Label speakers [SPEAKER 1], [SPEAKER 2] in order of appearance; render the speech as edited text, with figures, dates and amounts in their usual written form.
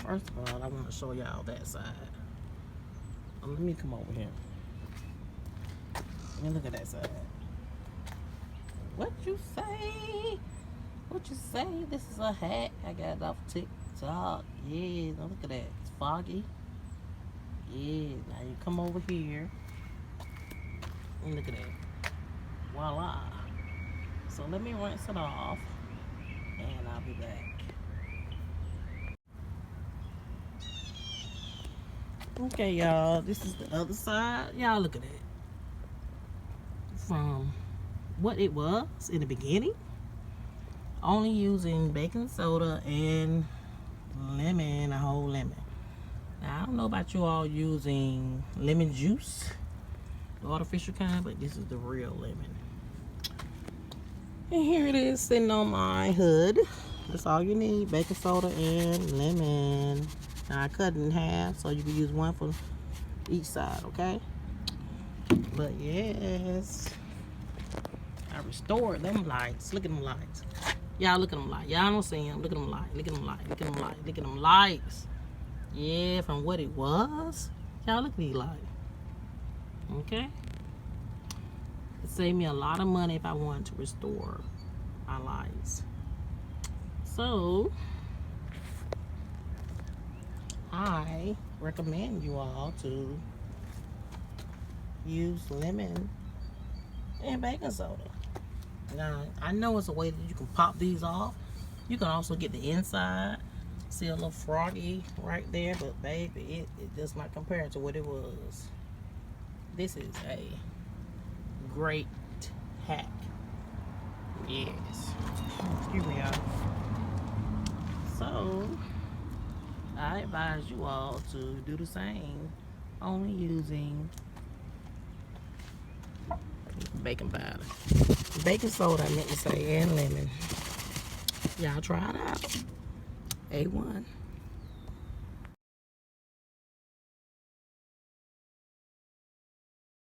[SPEAKER 1] First of all, I want to show y'all that side. Let me come over here. Let me look at that side. What you say? What you say? This is a hat I got off TikTok. Yeah, now look at that. It's foggy. Yeah, now you come over here and look at that. Voila. So let me rinse it off and I'll be back. Okay, y'all, this is the other side. Y'all look at that. From what it was in the beginning, only using baking soda and lemon, a whole lemon. Now, I don't know about you all using lemon juice, the artificial kind, but this is the real lemon. And here it is sitting on my hood. That's all you need, baking soda and lemon. Now I cut it in half so you can use one for each side, okay? But yes, I restored them lights. Look at them lights. Y'all look at them lights. Y'all don't see them. Look at them lights. Look at them lights. Look at them lights. Look at them lights. Yeah, from what it was. Y'all look at these lights. Okay? It saved me a lot of money if I wanted to restore my lights. So, I recommend you all to use lemon and baking soda. Now, I know it's a way that you can pop these off. You can also get the inside. See a little froggy right there, but baby, it does not compare to what it was. This is a great hack. Yes. Excuse me, y'all. So, I advise you all to do the same, only using baking powder. Baking soda, I meant to say, and lemon. Y'all try it out. A1.